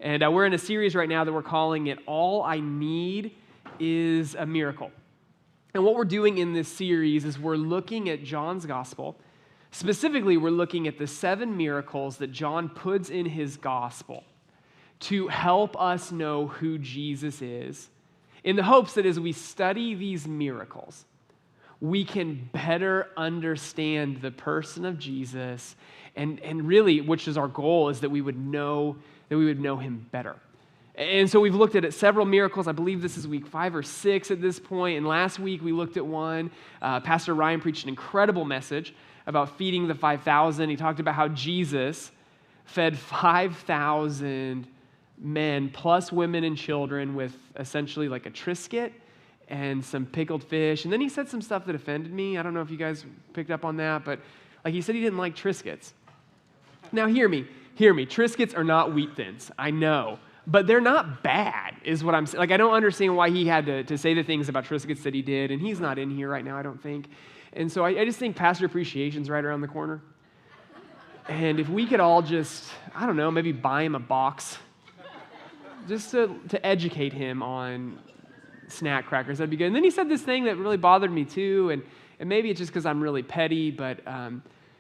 And we're in a series right now that we're calling it All I Need is a Miracle. And what we're doing in this series is we're looking at John's gospel. Specifically, we're looking at the 7 miracles that John puts in his gospel to help us know who Jesus is, in the hopes that as we study these miracles, we can better understand the person of Jesus, and really, which is our goal, is that we would know him better. And so we've looked at several miracles. I believe this is week 5 or 6 at this point. And last week we looked at one. Pastor Ryan preached an incredible message about feeding the 5,000. He talked about how Jesus fed 5,000 men plus women and children with essentially like a Triscuit and some pickled fish. And then he said some stuff that offended me. I don't know if you guys picked up on that, but like he said he didn't like Triscuits. Now hear me. Triscuits are not wheat thins, I know, but they're not bad, is what I'm saying. Like, I don't understand why he had to say the things about Triscuits that he did, and he's not in here right now, I don't think. And so I just think Pastor Appreciation's right around the corner. And if we could all just, I don't know, maybe buy him a box, just to educate him on snack crackers, that'd be good. And then he said this thing that really bothered me too, and maybe it's just because I'm really petty, but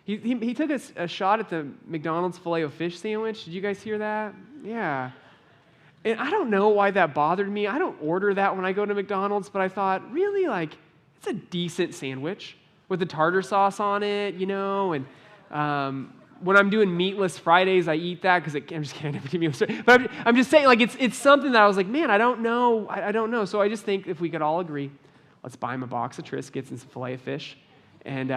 he took a shot at the McDonald's Filet-O-Fish sandwich. Did you guys hear that? Yeah. And I don't know why that bothered me. I don't order that when I go to McDonald's, but I thought, really, like, it's a decent sandwich with the tartar sauce on it, you know, and when I'm doing meatless Fridays, I eat that because I'm just kidding. But I'm just saying, like, it's something that I was like, man, I don't know. So I just think if we could all agree, let's buy him a box of Triscuits and some Filet-O-Fish, and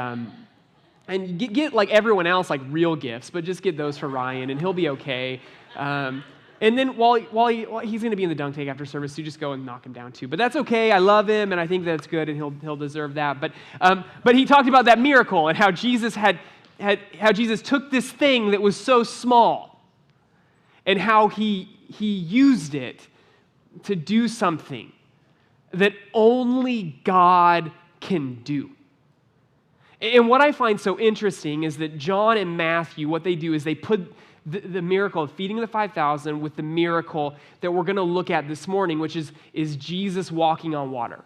get like everyone else like real gifts, but just get those for Ryan, and he'll be okay. And then while he's going to be in the dunk tank after service, so you just go and knock him down too. But that's okay. I love him, and I think that's good, and he'll deserve that. But he talked about that miracle and how Jesus how Jesus took this thing that was so small, and how he used it to do something that only God can do. And what I find so interesting is that John and Matthew, what they do is they put the miracle of feeding the 5,000 with the miracle that we're going to look at this morning, which is Jesus walking on water.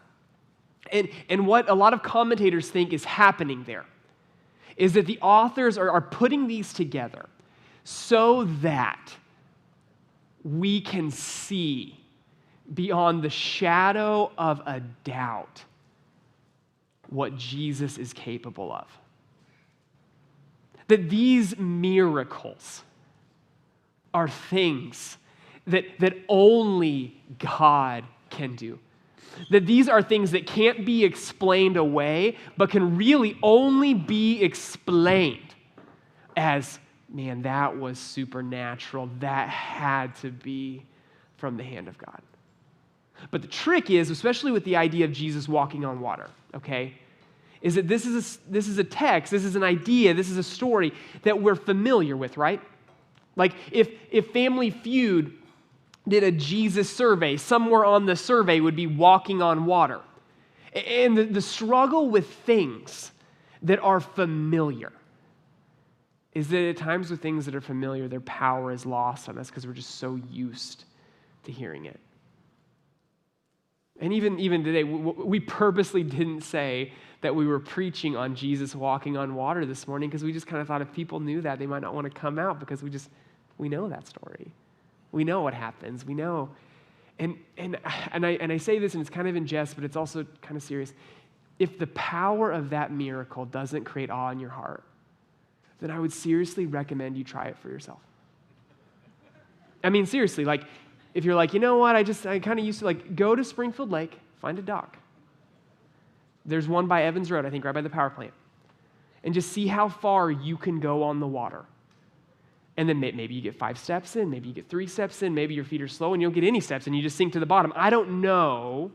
And what a lot of commentators think is happening there is that the authors are putting these together so that we can see beyond the shadow of a doubt what Jesus is capable of. That these miracles are things that only God can do. That these are things that can't be explained away, but can really only be explained as, man, that was supernatural. That had to be from the hand of God. But the trick is, especially with the idea of Jesus walking on water, okay, is that this is a text, this is an idea, this is a story that we're familiar with, right? Like if Family Feud did a Jesus survey, somewhere on the survey would be walking on water. And the struggle with things that are familiar is that at times with things that are familiar, their power is lost on us because we're just so used to hearing it. And even today, we purposely didn't say that we were preaching on Jesus walking on water this morning because we just kind of thought if people knew that, they might not want to come out because we know that story. We know what happens. We know. And I say this, and it's kind of in jest, but it's also kind of serious. If the power of that miracle doesn't create awe in your heart, then I would seriously recommend you try it for yourself. I mean, seriously, like, if you're like, you know what, I kind of used to, like, go to Springfield Lake, find a dock. There's one by Evans Road, I think, right by the power plant. And just see how far you can go on the water. And then maybe you get 5 steps in, maybe you get 3 steps in, maybe your feet are slow and you don't get any steps and you just sink to the bottom. I don't know.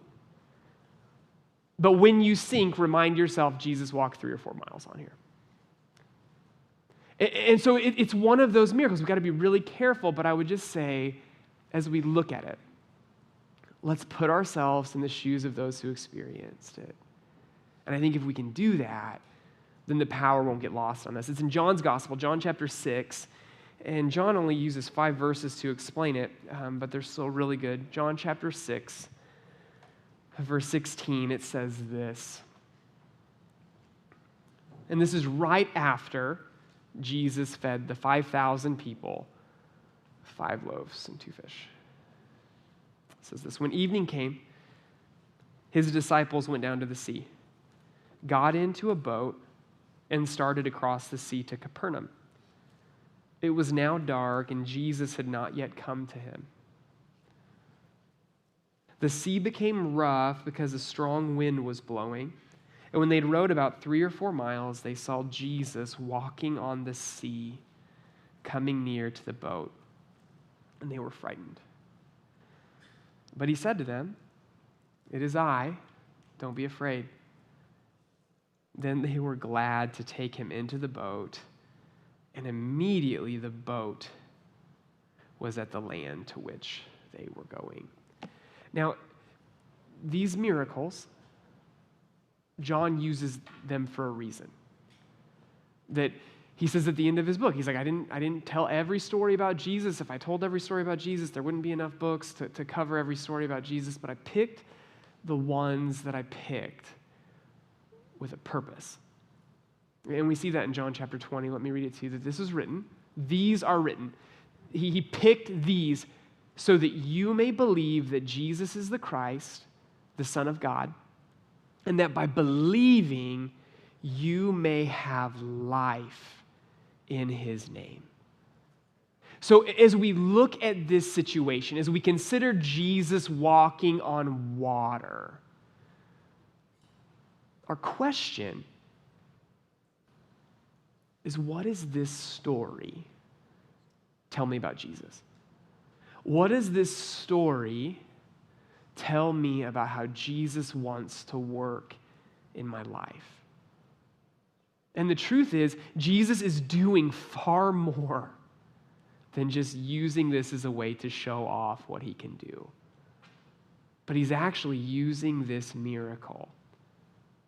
But when you sink, remind yourself Jesus walked 3 or 4 miles on here. And so it's one of those miracles. We've got to be really careful, but I would just say, as we look at it, let's put ourselves in the shoes of those who experienced it. And I think if we can do that, then the power won't get lost on us. It's in John's gospel, John chapter 6. And John only uses 5 verses to explain it, but they're still really good. John chapter 6, verse 16, it says this. And this is right after Jesus fed the 5,000 people, 5 loaves and 2 fish. It says this, when evening came, his disciples went down to the sea, got into a boat, and started across the sea to Capernaum. It was now dark, and Jesus had not yet come to him. The sea became rough because a strong wind was blowing. And when they'd rowed about 3 or 4 miles, they saw Jesus walking on the sea, coming near to the boat, and they were frightened. But he said to them, "It is I, don't be afraid." Then they were glad to take him into the boat, and immediately the boat was at the land to which they were going. Now, these miracles, John uses them for a reason. That he says at the end of his book, he's like, I didn't tell every story about Jesus. If I told every story about Jesus, there wouldn't be enough books to cover every story about Jesus, but I picked the ones that I picked with a purpose. And we see that in John chapter 20. Let me read it to you, that this is written. These are written. He picked these so that you may believe that Jesus is the Christ, the Son of God, and that by believing, you may have life in his name. So as we look at this situation, as we consider Jesus walking on water, our question is, what does this story tell me about Jesus? What does this story tell me about how Jesus wants to work in my life? And the truth is, Jesus is doing far more than just using this as a way to show off what he can do. But he's actually using this miracle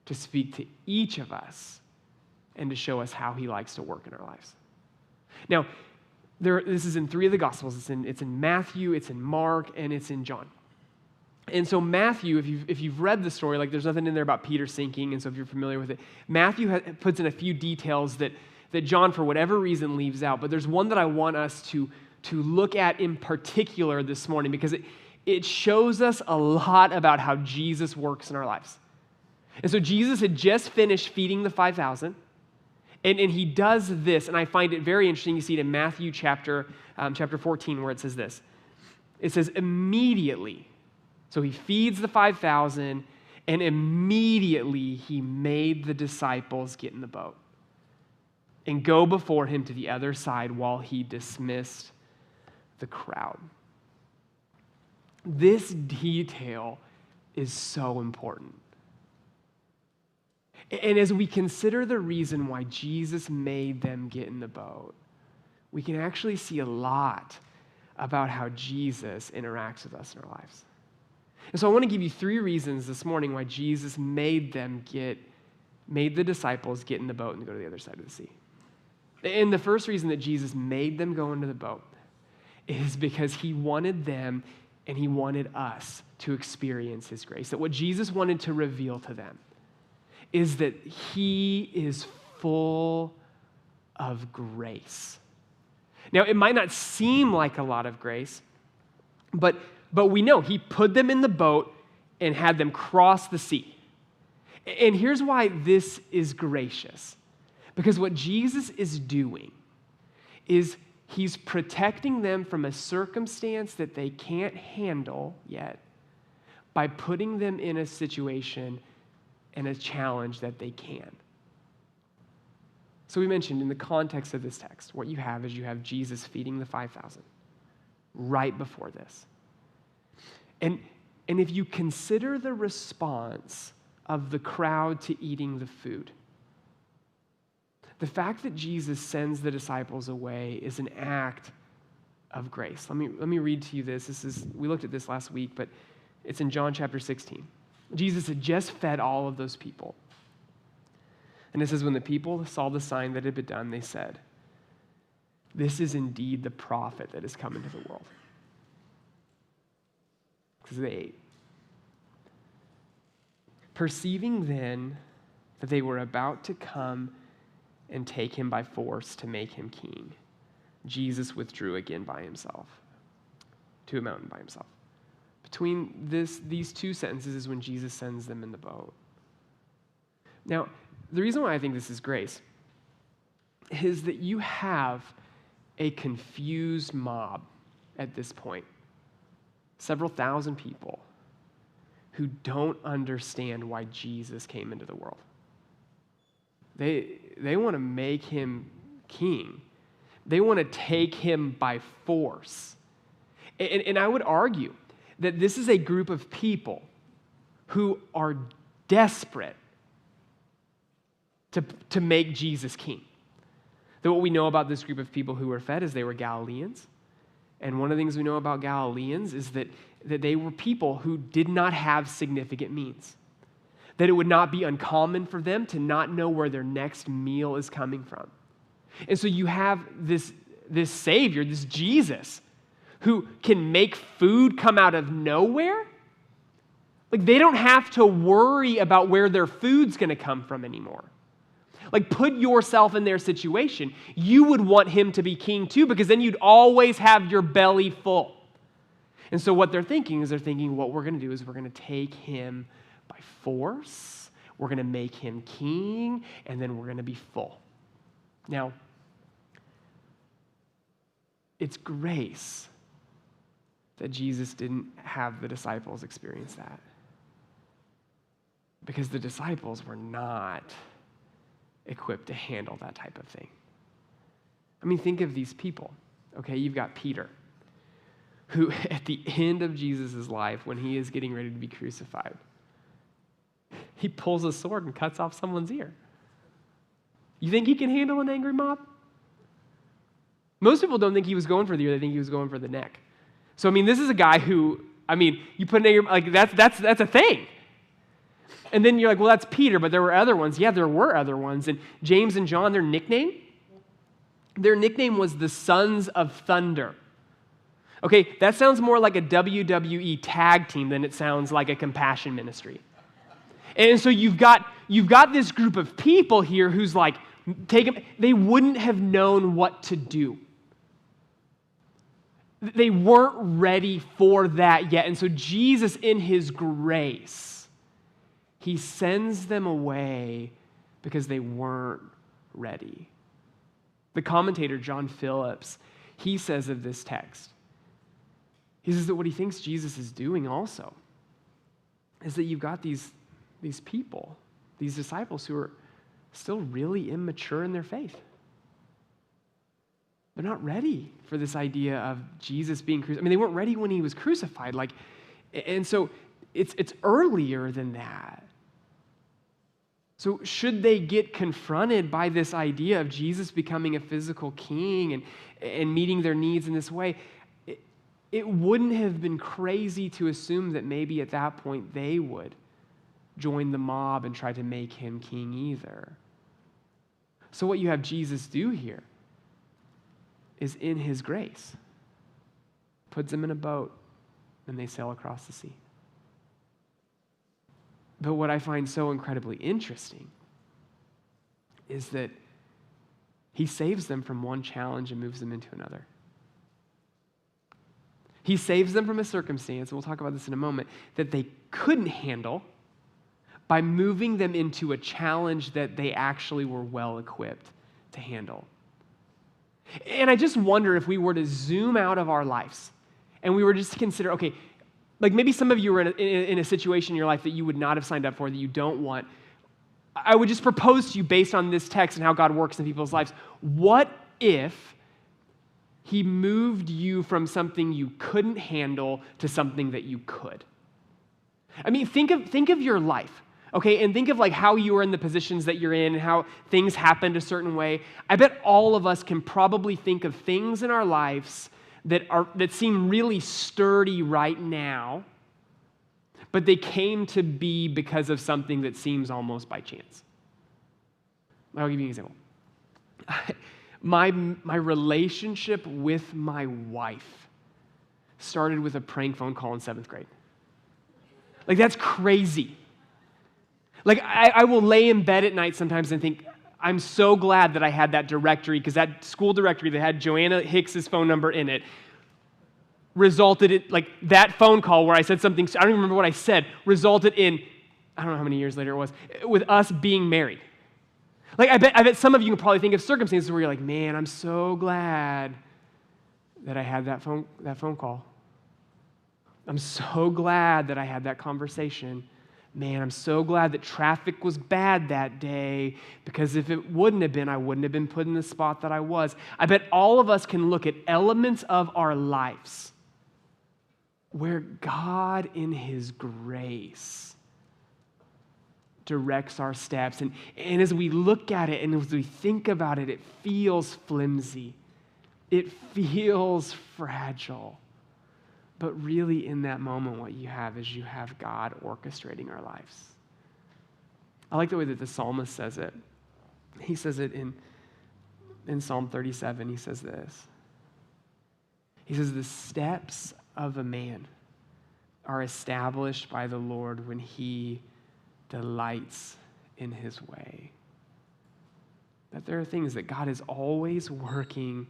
to speak to each of us and to show us how he likes to work in our lives. Now, this is in 3 of the Gospels. It's in Matthew, it's in Mark, and it's in John. And so Matthew, if you've read the story, like there's nothing in there about Peter sinking, and so if you're familiar with it, Matthew puts in a few details that John, for whatever reason, leaves out. But there's one that I want us to look at in particular this morning, because it shows us a lot about how Jesus works in our lives. And so Jesus had just finished feeding the 5,000, and he does this, and I find it very interesting. You see it in Matthew chapter 14, where it says this. It says, immediately, so he feeds the 5,000, and immediately he made the disciples get in the boat and go before him to the other side while he dismissed the crowd. This detail is so important. And as we consider the reason why Jesus made them get in the boat, we can actually see a lot about how Jesus interacts with us in our lives. And so I want to give you 3 reasons this morning why Jesus made the disciples get in the boat and go to the other side of the sea. And the first reason that Jesus made them go into the boat is because he wanted them and he wanted us to experience his grace. That what Jesus wanted to reveal to them is that he is full of grace. Now, it might not seem like a lot of grace, but we know he put them in the boat and had them cross the sea. And here's why this is gracious. Because what Jesus is doing is he's protecting them from a circumstance that they can't handle yet by putting them in a situation and a challenge that they can. So we mentioned in the context of this text, what you have is you have Jesus feeding the 5,000 right before this. And if you consider the response of the crowd to eating the food, the fact that Jesus sends the disciples away is an act of grace. Let me read to you this. We looked at this last week, but it's in John chapter 16. Jesus had just fed all of those people. And it says, when the people saw the sign that had been done, they said, this is indeed the prophet that has come into the world. Because they ate. Perceiving then that they were about to come and take him by force to make him king, Jesus withdrew again by himself to a mountain by himself. Between these two sentences is when Jesus sends them in the boat. Now, the reason why I think this is grace is that you have a confused mob at this point, several thousand people who don't understand why Jesus came into the world. They want to make him king. They want to take him by force. And I would argue that this is a group of people who are desperate to make Jesus king. That what we know about this group of people who were fed is they were Galileans. And one of the things we know about Galileans is that they were people who did not have significant means. That it would not be uncommon for them to not know where their next meal is coming from. And so you have this Savior, this Jesus, who can make food come out of nowhere. Like, they don't have to worry about where their food's going to come from anymore. Like, put yourself in their situation. You would want him to be king too, because then you'd always have your belly full. And so what they're thinking is what we're going to do is we're going to take him by force, we're going to make him king, and then we're going to be full. Now, it's grace that Jesus didn't have the disciples experience that. Because the disciples were not equipped to handle that type of thing. I mean, think of these people. Okay, you've got Peter, who at the end of Jesus' life, when he is getting ready to be crucified, he pulls a sword and cuts off someone's ear. You think he can handle an angry mob? Most people don't think he was going for the ear, they think he was going for the neck. So, I mean, this is a guy who, I mean, you put an angry, like, that's a thing. And then you're like, well, that's Peter, but there were other ones. Yeah, there were other ones. And James and John, their nickname was the Sons of Thunder. Okay, that sounds more like a WWE tag team than it sounds like a compassion ministry. And so you've got this group of people here who's like, they wouldn't have known what to do. They weren't ready for that yet. And so Jesus, in his grace, he sends them away because they weren't ready. The commentator, John Phillips, he says of this text, he says that what he thinks Jesus is doing also is that you've got these people, these disciples who are still really immature in their faith. They're not ready for this idea of Jesus being crucified. I mean, they weren't ready when he was crucified. And so it's earlier than that. So should they get confronted by this idea of Jesus becoming a physical king and meeting their needs in this way, it wouldn't have been crazy to assume that maybe at that point they would join the mob and try to make him king either. So what you have Jesus do here is, in his grace, puts them in a boat and they sail across the sea. But what I find so incredibly interesting is that he saves them from one challenge and moves them into another. He saves them from a circumstance, and we'll talk about this in a moment, that they couldn't handle by moving them into a challenge that they actually were well equipped to handle. And I just wonder if we were to zoom out of our lives and we were just to consider, okay, like maybe some of you are in a situation in your life that you would not have signed up for, that you don't want. I would just propose to you, based on this text and how God works in people's lives, what if he moved you from something you couldn't handle to something that you could? I mean, think of your life, okay, and think of like how you are in the positions that you're in and how things happened a certain way. I bet all of us can probably think of things in our lives that seem really sturdy right now, but they came to be because of something that seems almost by chance. I'll give you an example. My relationship with my wife started with a prank phone call in 7th grade. Like, that's crazy. Like, I will lay in bed at night sometimes and think, I'm so glad that I had that directory, because that school directory that had Joanna Hicks's phone number in it resulted in, like, that phone call where I said something, I don't even remember what I said, resulted in, I don't know how many years later it was, with us being married. Like, I bet some of you can probably think of circumstances where you're like, man, I'm so glad that I had that phone call. I'm so glad that I had that conversation. Man, I'm so glad that traffic was bad that day, because if it wouldn't have been, I wouldn't have been put in the spot that I was. I bet all of us can look at elements of our lives where God in His grace directs our steps. And as we look at it and as we think about it, it feels flimsy. It feels fragile. But really, in that moment, what you have is you have God orchestrating our lives. I like the way that the psalmist says it. He says it in Psalm 37. He says this. He says, the steps of a man are established by the Lord when he delights in his way. That there are things that God is always working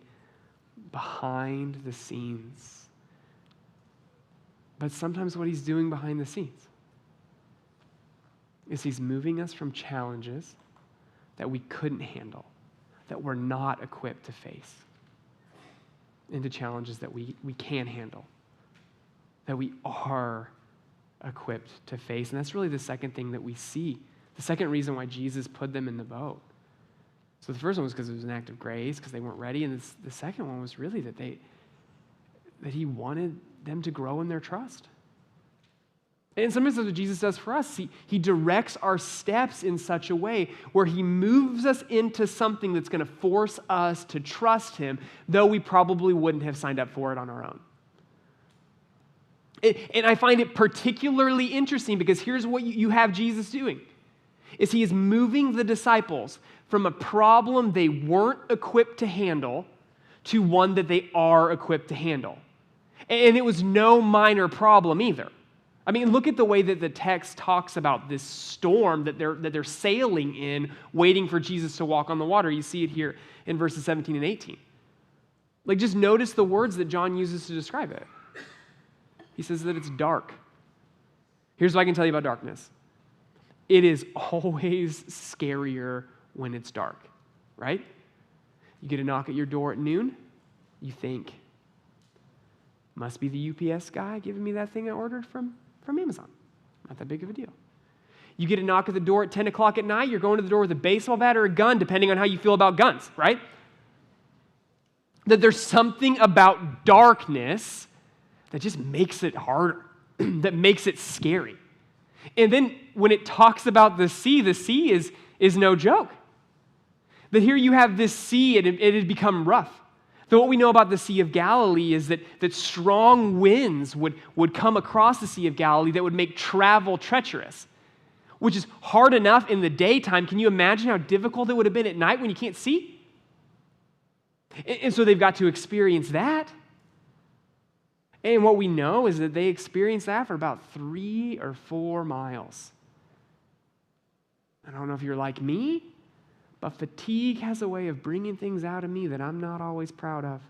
behind the scenes. But sometimes what He's doing behind the scenes is He's moving us from challenges that we couldn't handle, that we're not equipped to face, into challenges that we can handle, that we are equipped to face. And that's really the second thing that we see, the second reason why Jesus put them in the boat. So the first one was because it was an act of grace, because they weren't ready. And the second one was really that He wanted them to grow in their trust. And sometimes that's what Jesus does for us. He directs our steps in such a way where He moves us into something that's going to force us to trust Him, though we probably wouldn't have signed up for it on our own. And I find it particularly interesting because here's what you have Jesus doing, is He is moving the disciples from a problem they weren't equipped to handle to one that they are equipped to handle. And it was no minor problem either. I mean, look at the way that the text talks about this storm that they're sailing in, waiting for Jesus to walk on the water. You see it here in verses 17 and 18. Like, just notice the words that John uses to describe it. He says that it's dark. Here's what I can tell you about darkness. It is always scarier when it's dark, right? You get a knock at your door at noon, you think, must be the UPS guy giving me that thing I ordered from Amazon. Not that big of a deal. You get a knock at the door at 10 o'clock at night, you're going to the door with a baseball bat or a gun, depending on how you feel about guns, right? That there's something about darkness that just makes it harder, that makes it scary. And then when it talks about the sea is no joke. That here you have this sea, and it had become rough. So what we know about the Sea of Galilee is that strong winds would come across the Sea of Galilee that would make travel treacherous, which is hard enough in the daytime. Can you imagine how difficult it would have been at night when you can't see? And so they've got to experience that. And what we know is that they experienced that for about 3 or 4 miles. I don't know if you're like me, but fatigue has a way of bringing things out of me that I'm not always proud of.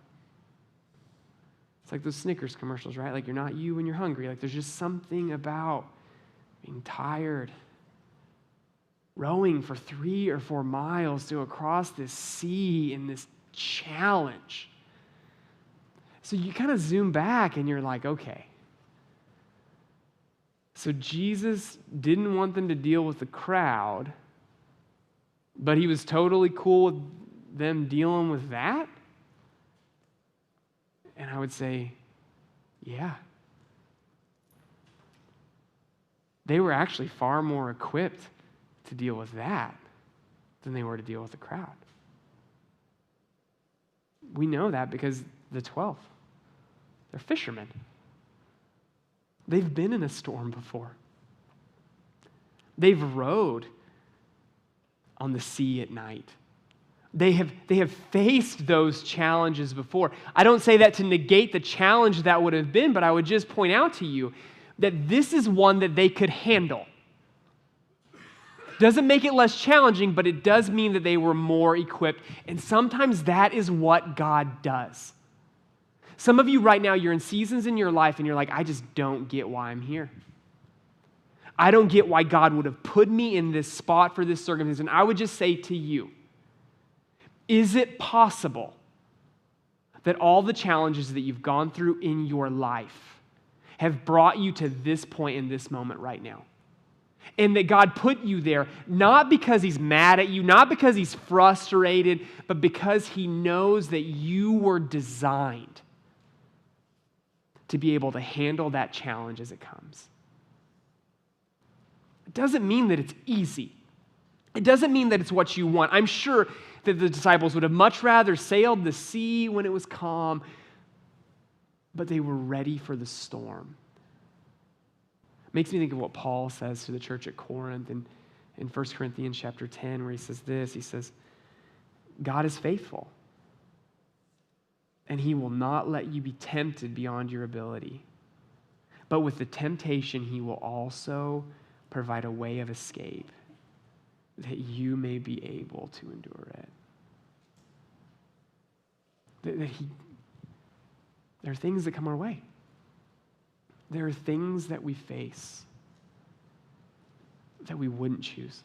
It's like those Snickers commercials, right? Like, you're not you when you're hungry. Like, there's just something about being tired. Rowing for 3 or 4 miles to across this sea in this challenge. So you kind of zoom back and you're like, okay. So Jesus didn't want them to deal with the crowd, but He was totally cool with them dealing with that? And I would say, yeah. They were actually far more equipped to deal with that than they were to deal with the crowd. We know that because the 12, they're fishermen. They've been in a storm before. They've rowed on the sea at night, They have faced those challenges before. I don't say that to negate the challenge that would have been, but I would just point out to you that this is one that they could handle. Doesn't make it less challenging, but it does mean that they were more equipped. And sometimes that is what God does. Some of you right now, you're in seasons in your life and you're like, I just don't get why I'm here. I don't get why God would have put me in this spot for this circumstance. And I would just say to you, is it possible that all the challenges that you've gone through in your life have brought you to this point in this moment right now? And that God put you there not because he's mad at you, not because he's frustrated, but because he knows that you were designed to be able to handle that challenge as it comes. It doesn't mean that it's easy. It doesn't mean that it's what you want. I'm sure that the disciples would have much rather sailed the sea when it was calm, but they were ready for the storm. Makes me think of what Paul says to the church at Corinth in 1 Corinthians chapter 10, where he says this. He says, God is faithful, and he will not let you be tempted beyond your ability. But with the temptation, he will also provide a way of escape that you may be able to endure it. There are things that come our way. There are things that we face that we wouldn't choose.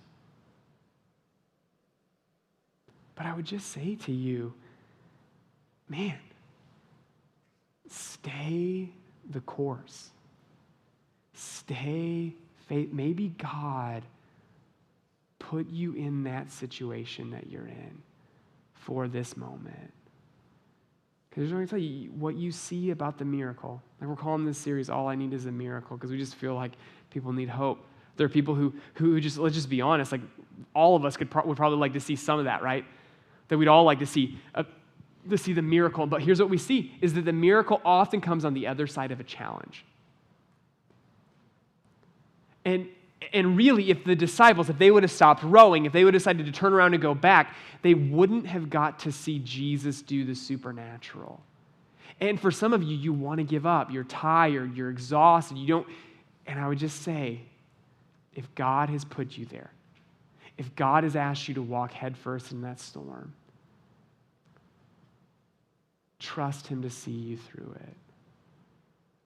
But I would just say to you, man, stay the course. Stay faith. Maybe God put you in that situation that you're in for this moment. Because I'm going to tell you what you see about the miracle. Like we're calling this series, All I Need is a Miracle, because we just feel like people need hope. There are people who just, let's just be honest, like all of us would probably like to see some of that, right? That we'd all like to see the miracle. But here's what we see, is that the miracle often comes on the other side of a challenge. And really, if the disciples, if they would have stopped rowing, if they would have decided to turn around and go back, they wouldn't have got to see Jesus do the supernatural. And for some of you, you want to give up. You're tired. You're exhausted. You don't. And I would just say, if God has put you there, if God has asked you to walk headfirst in that storm, trust him to see you through it.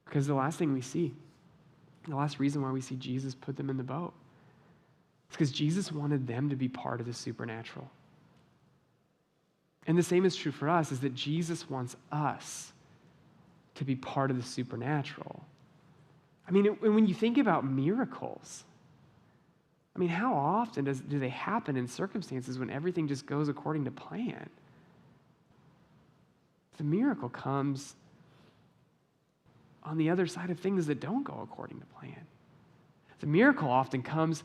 Because the last thing we see, the last reason why we see Jesus put them in the boat, is because Jesus wanted them to be part of the supernatural. And the same is true for us, is that Jesus wants us to be part of the supernatural. I mean, when you think about miracles, I mean, how often do they happen in circumstances when everything just goes according to plan? The miracle comes on the other side of things that don't go according to plan. The miracle often comes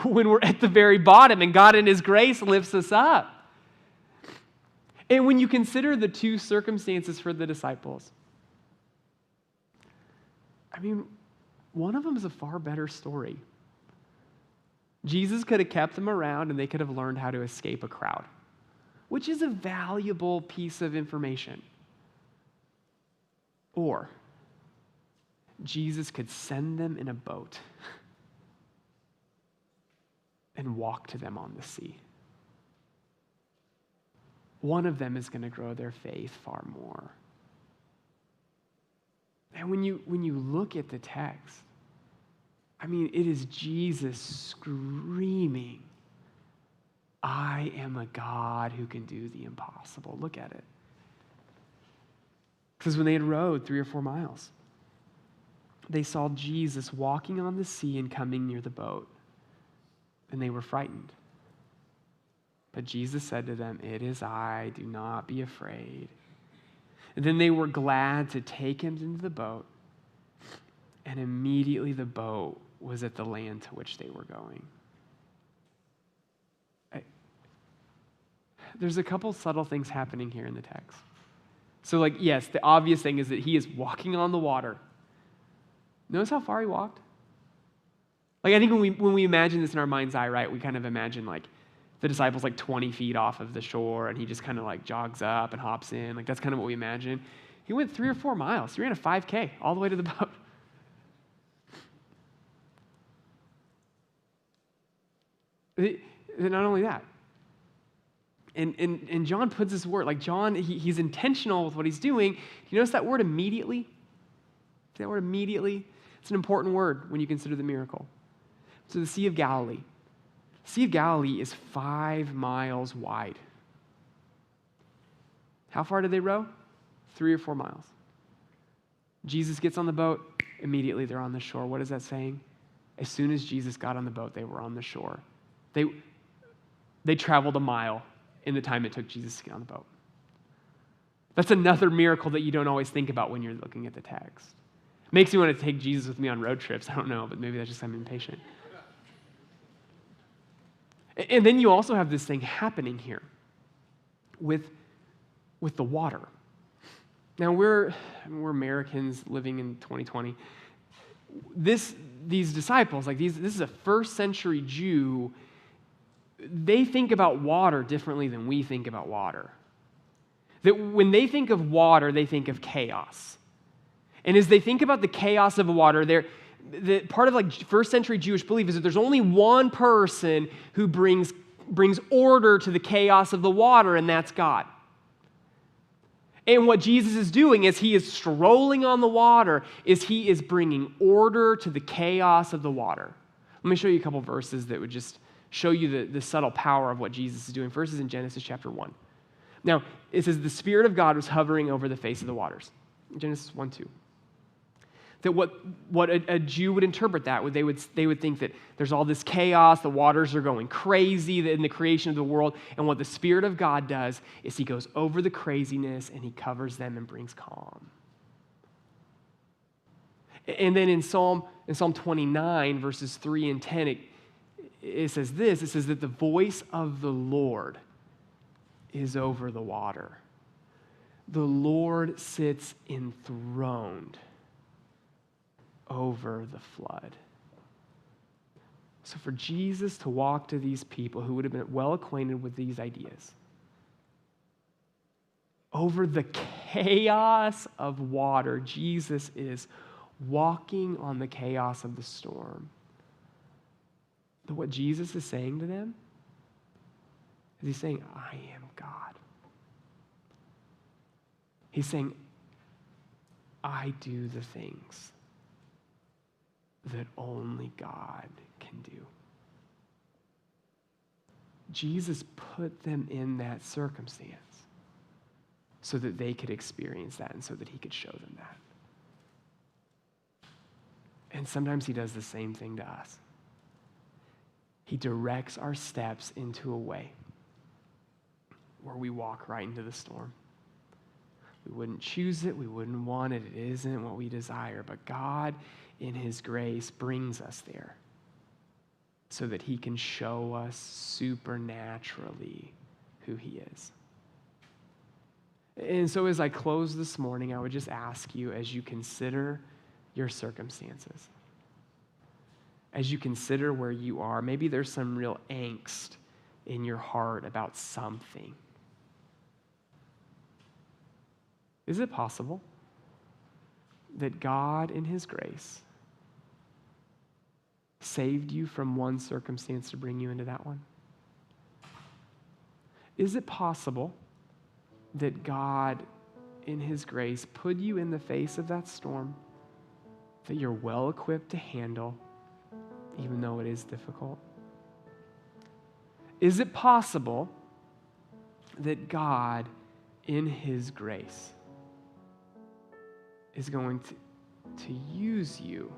when we're at the very bottom and God in his grace lifts us up. And when you consider the two circumstances for the disciples, I mean, one of them is a far better story. Jesus could have kept them around and they could have learned how to escape a crowd, which is a valuable piece of information. Or Jesus could send them in a boat and walk to them on the sea. One of them is going to grow their faith far more. And when you look at the text, I mean, it is Jesus screaming, I am a God who can do the impossible. Look at it. Because when they had rowed 3 or 4 miles, they saw Jesus walking on the sea and coming near the boat, and they were frightened. But Jesus said to them, it is I, do not be afraid. And then they were glad to take him into the boat, and immediately the boat was at the land to which they were going. There's a couple subtle things happening here in the text. So, like, yes, the obvious thing is that he is walking on the water. Notice how far he walked? Like, I think when we imagine this in our mind's eye, right, we kind of imagine, like, the disciples like 20 feet off of the shore, and he just kind of like jogs up and hops in. Like, that's kind of what we imagine. He went 3 or 4 miles. He ran a 5K all the way to the boat. Not only that, and John puts his word, like John, he's intentional with what he's doing. You notice that word immediately? That word immediately? It's an important word when you consider the miracle. So the Sea of Galilee. The Sea of Galilee is 5 miles wide. How far did they row? 3 or 4 miles. Jesus gets on the boat, immediately they're on the shore. What is that saying? As soon as Jesus got on the boat, they were on the shore. They traveled a mile in the time it took Jesus to get on the boat. That's another miracle that you don't always think about when you're looking at the text. Makes me want to take Jesus with me on road trips. I don't know, but maybe that's just I'm impatient. And then you also have this thing happening here with the water. Now, we're Americans living in 2020. These disciples, this is a first century Jew, they think about water differently than we think about water. That when they think of water, they think of chaos. And as they think about the chaos of water, the part of first century Jewish belief is that there's only one person who brings order to the chaos of the water, and that's God. And what Jesus is doing as he is strolling on the water is he is bringing order to the chaos of the water. Let me show you a couple verses that would just show you the subtle power of what Jesus is doing. First is in Genesis chapter 1. Now, it says, the Spirit of God was hovering over the face of the waters. Genesis 1:2. That what a Jew would interpret that, they would think that there's all this chaos, the waters are going crazy in the creation of the world, and what the Spirit of God does is he goes over the craziness and he covers them and brings calm. And then in Psalm 29, verses 3 and 10, it says this, it says that the voice of the Lord is over the water. The Lord sits enthroned over the flood. So for Jesus to walk to these people who would have been well acquainted with these ideas, over the chaos of water, Jesus is walking on the chaos of the storm. But what Jesus is saying to them is he's saying, I am God. He's saying, I do the things that only God can do. Jesus put them in that circumstance so that they could experience that and so that he could show them that. And sometimes he does the same thing to us. He directs our steps into a way where we walk right into the storm. We wouldn't choose it. We wouldn't want it. It isn't what we desire. But God, in his grace, brings us there so that he can show us supernaturally who he is. And so as I close this morning, I would just ask you, as you consider your circumstances, as you consider where you are, maybe there's some real angst in your heart about something. Is it possible that God, in his grace, saved you from one circumstance to bring you into that one? Is it possible that God, in his grace, put you in the face of that storm that you're well equipped to handle, even though it is difficult? Is it possible that God, in his grace, is going to use you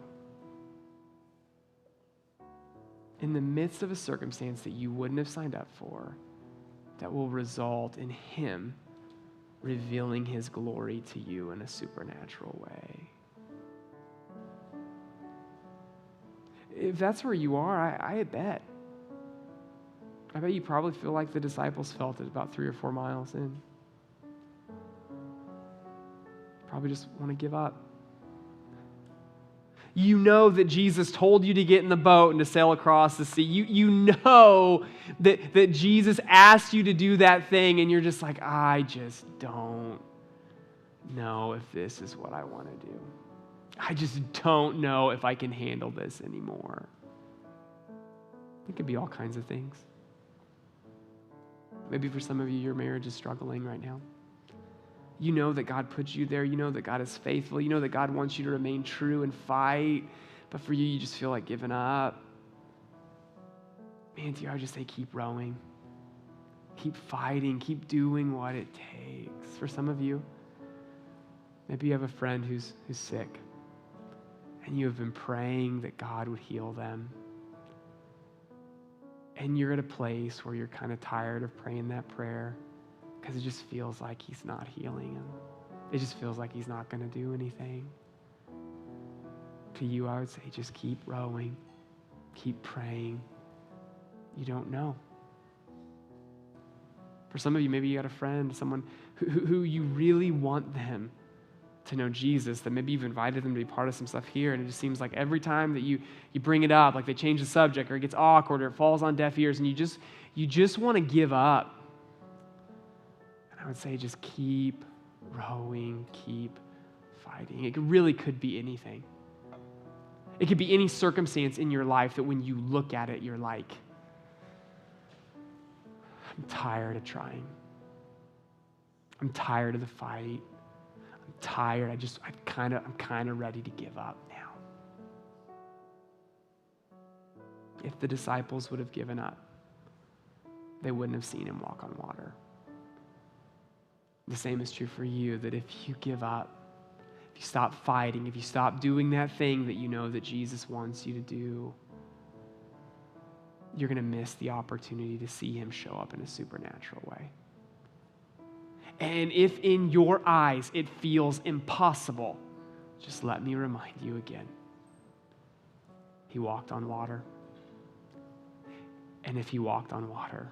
in the midst of a circumstance that you wouldn't have signed up for, that will result in him revealing his glory to you in a supernatural way? If that's where you are, I bet you probably feel like the disciples felt at about 3 or 4 miles in. Probably just want to give up. You know that Jesus told you to get in the boat and to sail across the sea. You know that Jesus asked you to do that thing, and you're just like, I just don't know if this is what I want to do. I just don't know if I can handle this anymore. It could be all kinds of things. Maybe for some of you, your marriage is struggling right now. You know that God put you there. You know that God is faithful. You know that God wants you to remain true and fight. But for you, you just feel like giving up. Man, to you, I would just say keep rowing. Keep fighting. Keep doing what it takes. For some of you, maybe you have a friend who's sick. And you have been praying that God would heal them. And you're at a place where you're kind of tired of praying that prayer, because it just feels like he's not healing him. It just feels like he's not going to do anything. To you, I would say just keep rowing. Keep praying. You don't know. For some of you, maybe you got a friend, someone who you really want them to know Jesus, that maybe you've invited them to be part of some stuff here, and it just seems like every time that you bring it up, like they change the subject, or it gets awkward, or it falls on deaf ears, and you just want to give up. I would say just keep rowing, keep fighting. It really could be anything. It could be any circumstance in your life that when you look at it, you're like, I'm tired of trying. I'm tired of the fight. I'm tired. I'm kind of ready to give up now. If the disciples would have given up, they wouldn't have seen him walk on water. The same is true for you, that if you give up, if you stop fighting, if you stop doing that thing that you know that Jesus wants you to do, you're going to miss the opportunity to see him show up in a supernatural way. And if in your eyes it feels impossible, just let me remind you again. He walked on water. And if he walked on water,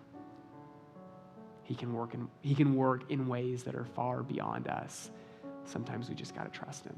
He can work in ways that are far beyond us. Sometimes we just got to trust him.